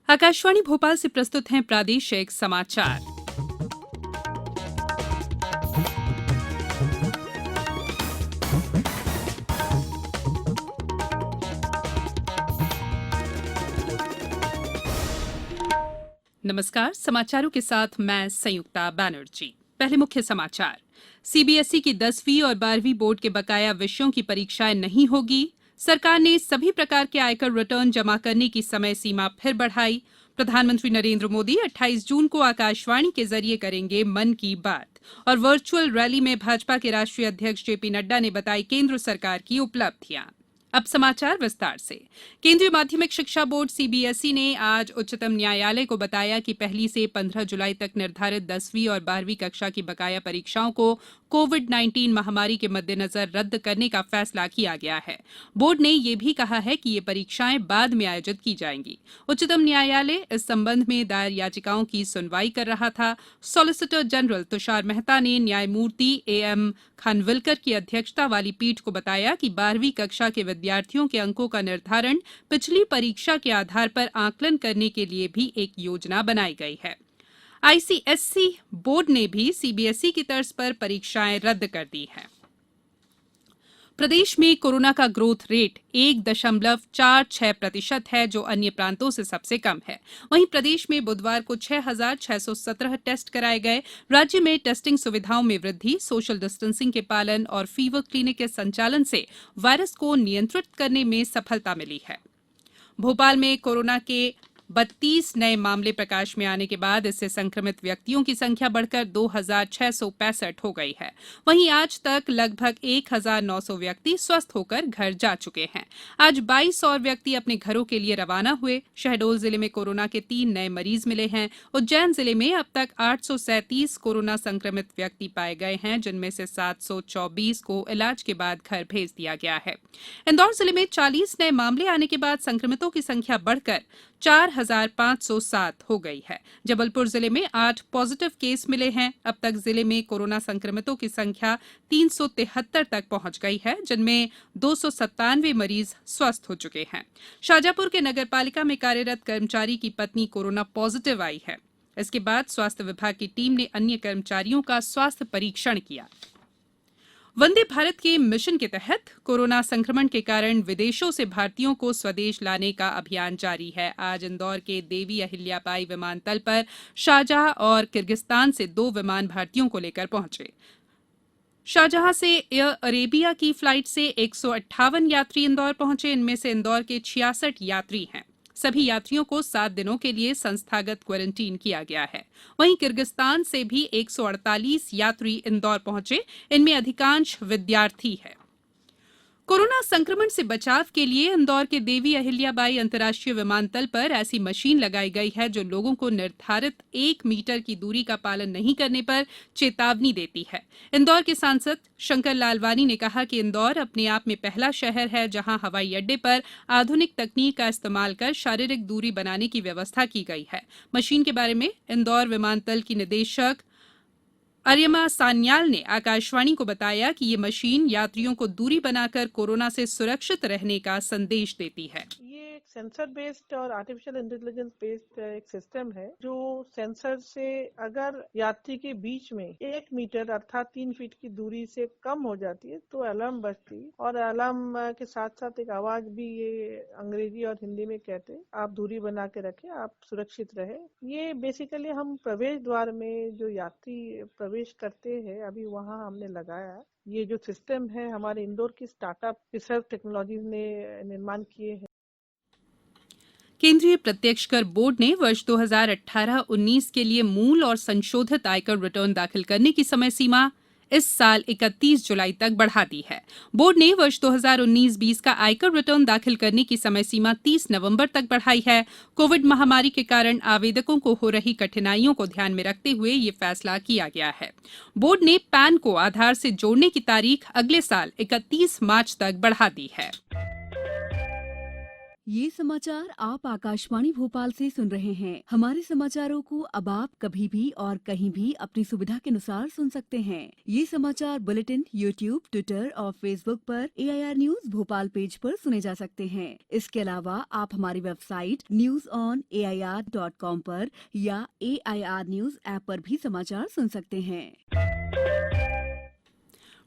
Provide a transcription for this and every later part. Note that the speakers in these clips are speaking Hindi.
आकाशवाणी भोपाल से प्रस्तुत हैं प्रादेशिक समाचार। नमस्कार, समाचारों के साथ मैं संयुक्ता बैनर्जी। पहले मुख्य समाचार। सीबीएसई की 10वीं और 12वीं बोर्ड के बकाया विषयों की परीक्षाएं नहीं होगी। सरकार ने सभी प्रकार के आयकर रिटर्न जमा करने की समय सीमा फिर बढ़ाई। प्रधानमंत्री नरेंद्र मोदी 28 जून को आकाशवाणी के जरिए करेंगे मन की बात। और वर्चुअल रैली में भाजपा के राष्ट्रीय अध्यक्ष जेपी नड्डा ने बताई केंद्र सरकार की उपलब्धियां। अब समाचार विस्तार से। केंद्रीय माध्यमिक शिक्षा बोर्ड सीबीएसई ने आज उच्चतम न्यायालय को बताया कि पहली से 15 जुलाई तक निर्धारित 10वीं और 12वीं कक्षा की बकाया परीक्षाओं को कोविड-19 महामारी के मद्देनजर रद्द करने का फैसला किया गया है। बोर्ड ने यह भी कहा है कि ये परीक्षाएं बाद में आयोजित की जाएंगी। उच्चतम न्यायालय इस संबंध में दायर याचिकाओं की सुनवाई कर रहा था। सॉलिसिटर जनरल तुषार मेहता ने न्यायमूर्ति एएम खानविलकर की अध्यक्षता वाली पीठ को बताया कि 12वीं कक्षा के विद्यार्थियों के अंकों का निर्धारण पिछली परीक्षा के आधार पर आकलन करने के लिए भी एक योजना बनाई गई है। आईसीएसई बोर्ड ने भी सीबीएसई की तर्ज पर परीक्षाएं रद्द कर दी हैं। प्रदेश में कोरोना का ग्रोथ रेट 1.46% है, जो अन्य प्रांतों से सबसे कम है। वहीं प्रदेश में बुधवार को 6,617 टेस्ट कराए गए। राज्य में टेस्टिंग सुविधाओं में वृद्धि, सोशल डिस्टेंसिंग के पालन और फीवर क्लिनिक के संचालन से वायरस को नियंत्रित करने में सफलता मिली है। भोपाल में कोरोना के 32 नए मामले प्रकाश में आने के बाद इससे संक्रमित व्यक्तियों की संख्या बढ़कर 2,665 हो गई है। वहीं आज तक लगभग 1,900 व्यक्ति स्वस्थ होकर घर जा चुके हैं। आज 22 और व्यक्ति अपने घरों के लिए रवाना हुए। शहडोल जिले में कोरोना के 3 नए मरीज मिले हैं। उज्जैन जिले में अब तक 837 कोरोना संक्रमित व्यक्ति पाए गए हैं, जिनमें से 724 को इलाज के बाद घर भेज दिया गया है। इंदौर जिले में 40 नए मामले आने के बाद संक्रमितों की संख्या बढ़कर 4,507 हो गई है। जबलपुर जिले में 8 पॉजिटिव केस मिले हैं। अब तक जिले में कोरोना संक्रमितों की संख्या 373 तक पहुंच गई है, जिनमें 297 मरीज स्वस्थ हो चुके हैं। शाजापुर के नगरपालिका में कार्यरत कर्मचारी की पत्नी कोरोना पॉजिटिव आई है। इसके बाद स्वास्थ्य विभाग की टीम ने अन्य कर्मचारियों का स्वास्थ्य परीक्षण किया। वंदे भारत के मिशन के तहत कोरोना संक्रमण के कारण विदेशों से भारतीयों को स्वदेश लाने का अभियान जारी है। आज इंदौर के देवी अहिल्याबाई विमानतल पर शारजाह और किर्गिस्तान से 2 विमान भारतीयों को लेकर पहुंचे। शारजाह से एयर अरेबिया की फ्लाइट से 158 यात्री इंदौर पहुंचे। इनमें से इंदौर के 66 यात्री हैं। सभी यात्रियों को 7 दिनों के लिए संस्थागत क्वारंटीन किया गया है। वहीं किर्गिस्तान से भी 148 यात्री इंदौर पहुंचे। इनमें अधिकांश विद्यार्थी हैं। कोरोना संक्रमण से बचाव के लिए इंदौर के देवी अहिल्याबाई अंतर्राष्ट्रीय विमानतल पर ऐसी मशीन लगाई गई है जो लोगों को निर्धारित 1 मीटर की दूरी का पालन नहीं करने पर चेतावनी देती है। इंदौर के सांसद शंकर लालवानी ने कहा कि इंदौर अपने आप में पहला शहर है जहां हवाई अड्डे पर आधुनिक तकनीक का इस्तेमाल कर शारीरिक दूरी बनाने की व्यवस्था की गई है। मशीन के बारे में इंदौर विमानतल की निदेशक अर्यमा सान्याल ने आकाशवाणी को बताया कि ये मशीन यात्रियों को दूरी बनाकर कोरोना से सुरक्षित रहने का संदेश देती है। ये एक सेंसर बेस्ड और आर्टिफिशियल इंटेलिजेंस बेस्ड एक सिस्टम है जो सेंसर से अगर यात्री के बीच में 1 मीटर अर्थात 3 फीट की दूरी से कम हो जाती है तो अलार्म बजती है और अलार्म के साथ साथ एक आवाज भी, ये अंग्रेजी और हिंदी में कहते हैं, आप दूरी बना के रखें, आप सुरक्षित रहे। ये बेसिकली हम प्रवेश द्वार में जो यात्री प्रवेश करते हैं अभी वहाँ हमने लगाया है। ये जो सिस्टम है हमारे इंदौर की स्टार्टअप रिसर्च टेक्नोलॉजी ने निर्माण किए हैं। केंद्रीय प्रत्यक्ष कर बोर्ड ने वर्ष 2018-19 के लिए मूल और संशोधित आयकर रिटर्न दाखिल करने की समय सीमा इस साल 31 जुलाई तक बढ़ा दी है। बोर्ड ने वर्ष 2019-20 का आयकर रिटर्न दाखिल करने की समय सीमा 30 नवंबर तक बढ़ाई है। कोविड महामारी के कारण आवेदकों को हो रही कठिनाइयों को ध्यान में रखते हुए ये फैसला किया गया है। बोर्ड ने पैन को आधार से जोड़ने की तारीख अगले साल 31 मार्च तक बढ़ा दी है। ये समाचार आप आकाशवाणी भोपाल से सुन रहे हैं। हमारे समाचारों को अब आप कभी भी और कहीं भी अपनी सुविधा के अनुसार सुन सकते हैं। ये समाचार बुलेटिन यूट्यूब, ट्विटर और फेसबुक पर AIR न्यूज भोपाल पेज पर सुने जा सकते हैं। इसके अलावा आप हमारी वेबसाइट newsonair.com पर या AIR न्यूज ऐप पर भी समाचार सुन सकते हैं।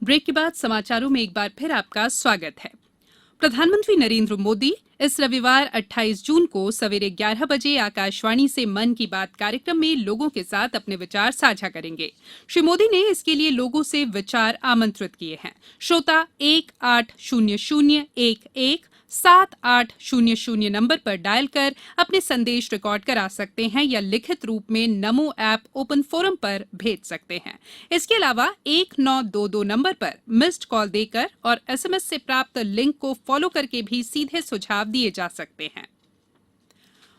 ब्रेक के बाद समाचारों में एक बार फिर आपका स्वागत है। प्रधानमंत्री नरेंद्र मोदी इस रविवार 28 जून को सवेरे 11 बजे आकाशवाणी से मन की बात कार्यक्रम में लोगों के साथ अपने विचार साझा करेंगे। श्री मोदी ने इसके लिए लोगों से विचार आमंत्रित किए हैं। श्रोता 1800117800 नंबर पर डायल कर अपने संदेश रिकॉर्ड करा सकते हैं या लिखित रूप में नमो ऐप ओपन फोरम पर भेज सकते हैं। इसके अलावा 1922 नंबर पर मिस्ड कॉल देकर और SMS से प्राप्त लिंक को फॉलो करके भी सीधे सुझाव दिए जा सकते हैं।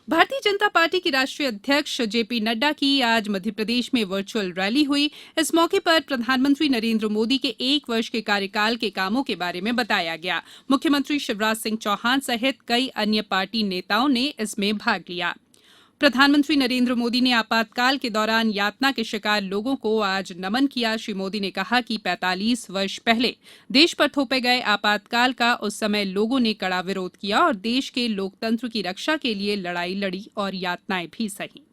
भारतीय जनता पार्टी के राष्ट्रीय अध्यक्ष JP नड्डा की आज मध्य प्रदेश में वर्चुअल रैली हुई। इस मौके पर प्रधानमंत्री नरेंद्र मोदी के 1 वर्ष के कार्यकाल के कामों के बारे में बताया गया। मुख्यमंत्री शिवराज सिंह चौहान सहित कई अन्य पार्टी नेताओं ने इसमें भाग लिया। प्रधानमंत्री नरेंद्र मोदी ने आपातकाल के दौरान यातना के शिकार लोगों को आज नमन किया। श्री मोदी ने कहा कि 45 वर्ष पहले देश पर थोपे गए आपातकाल का उस समय लोगों ने कड़ा विरोध किया और देश के लोकतंत्र की रक्षा के लिए लड़ाई लड़ी और यातनाएं भी सही।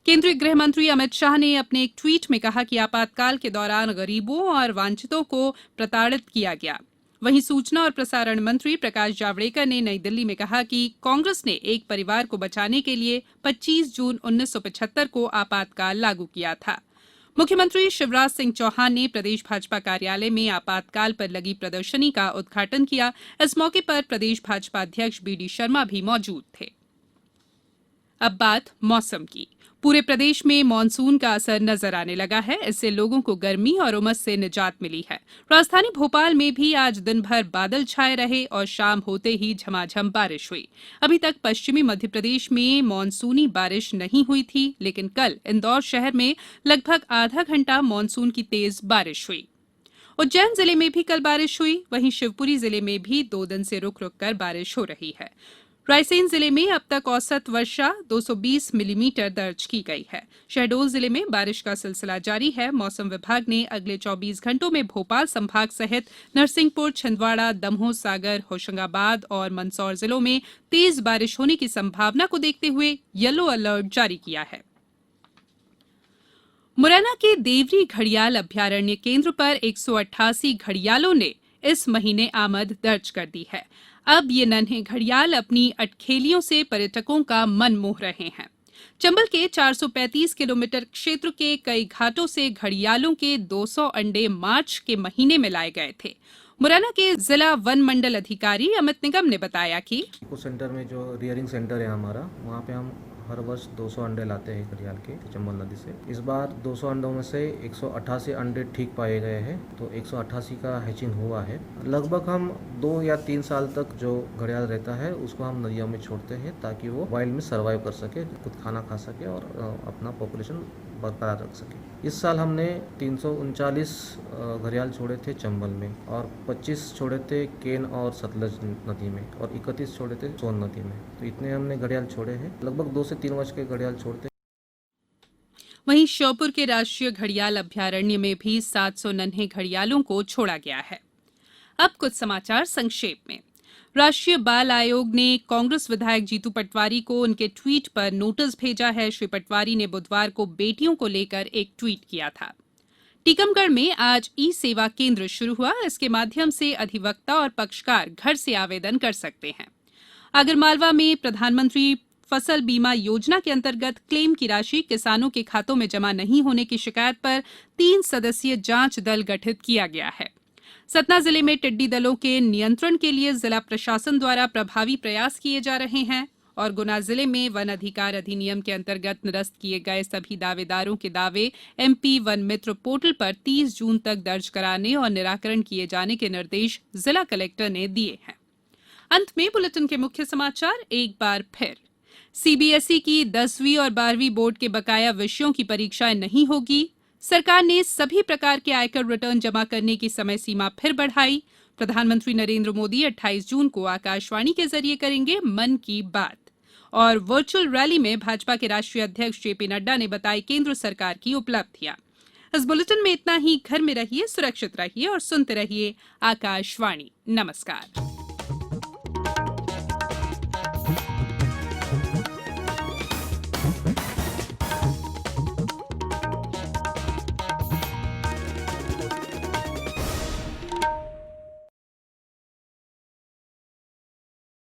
केंद्रीय गृह मंत्री अमित शाह ने अपने एक ट्वीट में कहा कि आपातकाल के दौरान गरीबों और वांछितों को प्रताड़ित किया गया। वहीं सूचना और प्रसारण मंत्री प्रकाश जावड़ेकर ने नई दिल्ली में कहा कि कांग्रेस ने एक परिवार को बचाने के लिए 25 जून 1975 को आपातकाल लागू किया था। मुख्यमंत्री शिवराज सिंह चौहान ने प्रदेश भाजपा कार्यालय में आपातकाल पर लगी प्रदर्शनी का उद्घाटन किया। इस मौके पर प्रदेश भाजपा अध्यक्ष BD शर्मा भी मौजूद थे। अब बात मौसम की। पूरे प्रदेश में मानसून का असर नजर आने लगा है। इससे लोगों को गर्मी और उमस से निजात मिली है। राजधानी भोपाल में भी आज दिन भर बादल छाए रहे और शाम होते ही झमाझम बारिश हुई। अभी तक पश्चिमी मध्य प्रदेश में मानसूनी बारिश नहीं हुई थी, लेकिन कल इंदौर शहर में लगभग आधा घंटा मानसून की तेज बारिश हुई। उज्जैन जिले में भी कल बारिश हुई। वहीं शिवपुरी जिले में भी 2 दिन से रुक रुक कर बारिश हो रही है। रायसेन जिले में अब तक औसत वर्षा 220 मिलीमीटर दर्ज की गई है। शहडोल जिले में बारिश का सिलसिला जारी है। मौसम विभाग ने अगले 24 घंटों में भोपाल संभाग सहित नरसिंहपुर, छिंदवाड़ा, दमोह, सागर, होशंगाबाद और मंदसौर जिलों में तेज बारिश होने की संभावना को देखते हुए येलो अलर्ट जारी किया है। मुरैना के देवरी घड़ियाल अभ्यारण्य केंद्र पर 188 घड़ियालों ने इस महीने आमद दर्ज कर दी है। अब ये नन्हे घड़ियाल अपनी अटखेलियों से पर्यटकों का मन मोह रहे हैं। चंबल के 435 किलोमीटर क्षेत्र के कई घाटों से घड़ियालों के 200 अंडे मार्च के महीने में लाए गए थे। मुरैना के जिला वन मंडल अधिकारी अमित निगम ने बताया कि इको सेंटर में जो रियरिंग सेंटर है हमारा, वहाँ पे हम हर वर्ष 200 अंडे लाते हैं घड़ियाल के चंबल नदी से। इस बार 200 अंडों में से 188 अंडे ठीक पाए गए हैं, तो 188 का हैचिंग हुआ है। लगभग हम 2 या 3 साल तक जो घड़ियाल रहता है उसको हम नदियों में छोड़ते हैं ताकि वो वाइल्ड में सर्वाइव कर सके, खुद खाना खा सके और अपना पॉपुलेशन बरकरार रख सके। इस साल हमने 339 घड़ियाल छोड़े थे चंबल में और 25 छोड़े थे केन और सतलज नदी में और 31 छोड़े थे सोन नदी में। तो इतने हमने घड़ियाल छोड़े हैं। लगभग 2 से 3 वर्ष के घड़ियाल छोड़ते। वहीं श्योपुर के राष्ट्रीय घड़ियाल अभ्यारण्य में भी 700 नन्हे घड़ियालों को छोड़ा गया है। अब कुछ समाचार संक्षेप में। राष्ट्रीय बाल आयोग ने कांग्रेस विधायक जीतू पटवारी को उनके ट्वीट पर नोटिस भेजा है। श्री पटवारी ने बुधवार को बेटियों को लेकर एक ट्वीट किया था। टीकमगढ़ में आज ई सेवा केंद्र शुरू हुआ। इसके माध्यम से अधिवक्ता और पक्षकार घर से आवेदन कर सकते हैं। आगरमालवा में प्रधानमंत्री फसल बीमा योजना के अंतर्गत क्लेम की राशि किसानों के खातों में जमा नहीं होने की शिकायत पर 3 सदस्यीय जांच दल गठित किया गया है। सतना जिले में टिड्डी दलों के नियंत्रण के लिए जिला प्रशासन द्वारा प्रभावी प्रयास किए जा रहे हैं और गुना जिले में वन अधिकार अधिनियम के अंतर्गत निरस्त किए गए सभी दावेदारों के दावे MP वन मित्र पोर्टल पर 30 जून तक दर्ज कराने और निराकरण किए जाने के निर्देश जिला कलेक्टर ने दिए हैं। अंत में बुलेटिन के मुख्य समाचार एक बार फिर। CBSE की 10वीं और 12वीं बोर्ड के बकाया विषयों की परीक्षाएं नहीं होगी। सरकार ने सभी प्रकार के आयकर रिटर्न जमा करने की समय सीमा फिर बढ़ाई। प्रधानमंत्री नरेंद्र मोदी 28 जून को आकाशवाणी के जरिए करेंगे मन की बात। और वर्चुअल रैली में भाजपा के राष्ट्रीय अध्यक्ष जेपी नड्डा ने बताई केंद्र सरकार की उपलब्धियां। इस बुलेटिन में इतना ही। घर में रहिए, सुरक्षित रहिए और सुनते रहिए आकाशवाणी। नमस्कार।